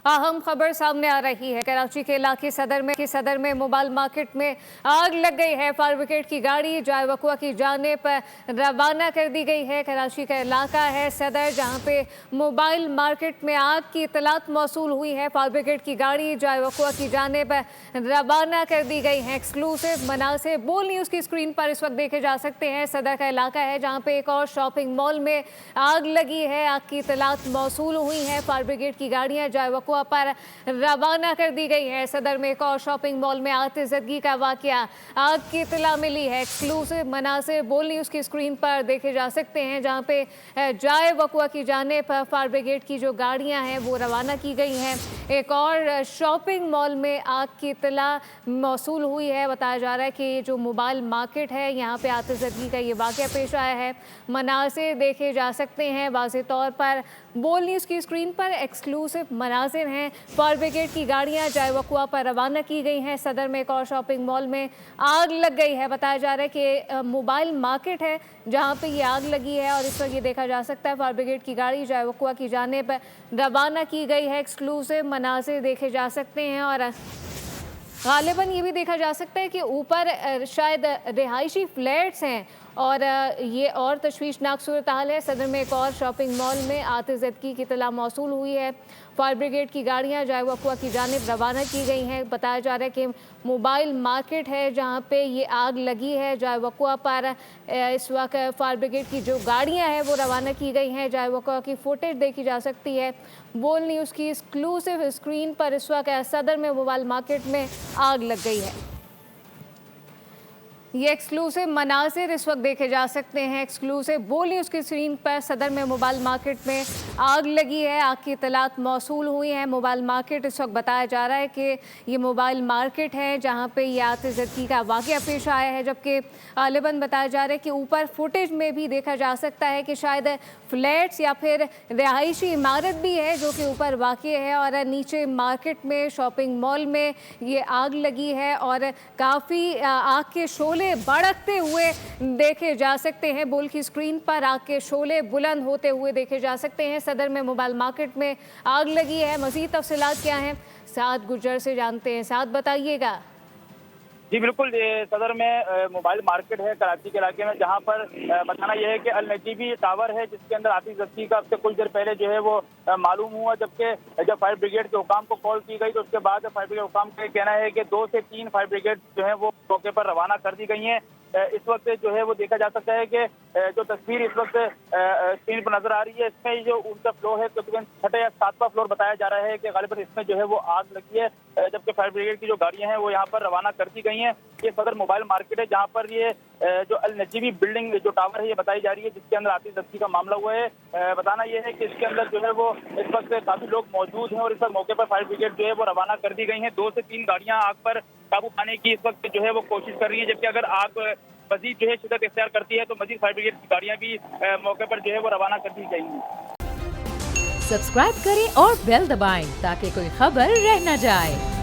अहम खबर सामने आ रही है। कराची के इलाके सदर में मोबाइल मार्केट में आग लग गई है। फायर ब्रिगेड की गाड़ी जाए वकुआ की जानिब रवाना कर दी गई है। कराची का इलाका है सदर, जहां पे मोबाइल मार्केट में आग की इतलात मौसूल हुई है। फायर ब्रिगेड की गाड़ी जाए वकुआ की जानिब रवाना कर दी गई है। एक्सक्लूसिव मनासिब बोल न्यूज़ की स्क्रीन पर इस वक्त देखे जा सकते हैं। सदर का इलाका है जहाँ पे एक और शॉपिंग मॉल में आग लगी है। आग की इतलात मौसूल हुई है। फायर ब्रिगेड की गाड़ियाँ जाए वकुआ पर रवाना कर दी गई है। सदर में एक और शॉपिंग मॉल में आतिशबाजी का वाकया आग की इतला मिली है। एक्सक्लूसिव मनासिब बोल न्यूज़ की स्क्रीन पर देखे जा सकते हैं, जहाँ पे जाए वकुआ की जाने पर फायर ब्रिगेड की जो गाड़ियां हैं वो रवाना की गई हैं। एक और शॉपिंग मॉल में आग की इतला मौसूल हुई है। बताया जा रहा है कि ये जो मोबाइल मार्केट है यहाँ पे आतिशबाजी का ये वाकया पेश आया है। मनाज़िर देखे जा सकते हैं वाज़े तौर पर बोल न्यूज़ की स्क्रीन पर। एक्सक्लूसिव मनाज़िर हैं। फायर ब्रिगेड की गाड़ियाँ जाए वकुआ पर रवाना की गई हैं। सदर में एक और शॉपिंग मॉल में आग लग गई है। बताया जा रहा है कि मोबाइल मार्केट है जहाँ पे ये आग लगी है और इस वक्त ये देखा जा सकता है फायर ब्रिगेड की गाड़ी जाए वकुआ की जानिब रवाना की गई है। एक्सक्लूसिव मनाज़िर देखे जा सकते हैं और गालिबन ये भी देखा जा सकता है कि ऊपर शायद रिहायशी फ्लैट्स हैं और ये और तशवीशनाक सूरत हाल है। सदर में एक और शॉपिंग मॉल में आतिशबाजी की इत्तला मौसूल हुई है। फायर ब्रिगेड की गाड़ियां जाए वकुआ की जानिब रवाना की गई हैं। बताया जा रहा है कि मोबाइल मार्केट है जहां पे ये आग लगी है। जाए वकुआ पर इस वक्त फायर ब्रिगेड की जो गाड़ियां हैं वो रवाना की गई हैं। जाए वकुआ की फुटेज देखी जा सकती है बोल न्यूज़ की एक्सक्लूसिव स्क्रीन पर। इस वक्त सदर में मोबाइल मार्केट में आग लग गई है। ये एक्सक्लूसिव मनाज़िर इस वक्त देखे जा सकते हैं। एक्सक्लूसिव बोल न्यूज़ की स्क्रीन पर सदर में मोबाइल मार्केट में आग लगी है। आग की इत्तलात मौसूल हुई हैं। मोबाइल मार्केट इस वक्त बताया जा रहा है कि ये मोबाइल मार्केट है जहां पे ये आतिशबाजी का वाकया पेश आया है, जबकि गालिबन बताया जा रहा है कि ऊपर फुटेज में भी देखा जा सकता है कि शायद फ्लैट्स या फिर रिहायशी इमारत भी है जो कि ऊपर वाक़या है और नीचे मार्केट में शॉपिंग मॉल में ये आग लगी है और काफ़ी आग के शोले भड़कते हुए देखे जा सकते हैं। बोल की स्क्रीन पर आग के शोले बुलंद होते हुए देखे जा सकते हैं। सदर में मोबाइल मार्केट में आग लगी है। मज़ीद तफसीलात क्या हैं साद गुजर से जानते हैं। साद बताइएगा। जी बिल्कुल, ये सदर में मोबाइल मार्केट है कराची के इलाके में, जहां पर बताना यह है कि अल नजीबी टावर है जिसके अंदर आतिशबाजी का अब से कुछ देर पहले जो है वो मालूम हुआ। जबकि जब फायर ब्रिगेड के हुकाम को कॉल की गई तो उसके बाद फायर ब्रिगेड हुकाम का कहना है कि 2 से 3 फायर ब्रिगेड जो है वो मौके पर रवाना कर दी गई हैं। इस वक्त जो है वो देखा जा सकता है कि जो तस्वीर इस वक्त स्क्रीन पर नजर आ रही है, इसमें जो ऊंचा फ्लोर है तकरीबन 6वां या 7वां फ्लोर बताया जा रहा है कि गालिबन इसमें जो है वो आग लगी है। जबकि फायर ब्रिगेड की जो गाड़ियां हैं वो यहाँ पर रवाना कर दी गई हैं। ये सदर मोबाइल मार्केट है जहाँ पर ये जो अल नजीबी बिल्डिंग जो टावर है ये बताई जा रही है जिसके अंदर आतिशबाजी का मामला हुआ है। बताना यह है कि इसके अंदर जो है वो इस वक्त काफी लोग मौजूद हैं और इस वक्त मौके पर फायर ब्रिगेड जो है वो रवाना कर दी गई है। 2 से 3 गाड़ियां आग पर काबू पाने की इस वक्त जो है वो कोशिश कर रही है, जबकि अगर आग मजीद जो है शिद्दत इख्तियार करती है तो मजीद फायर ब्रिगेड की गाड़ियां भी मौके पर जो है वो रवाना कर दी जाएंगी। सब्सक्राइब करें और बेल दबाएं ताकि कोई खबर रह न जाए।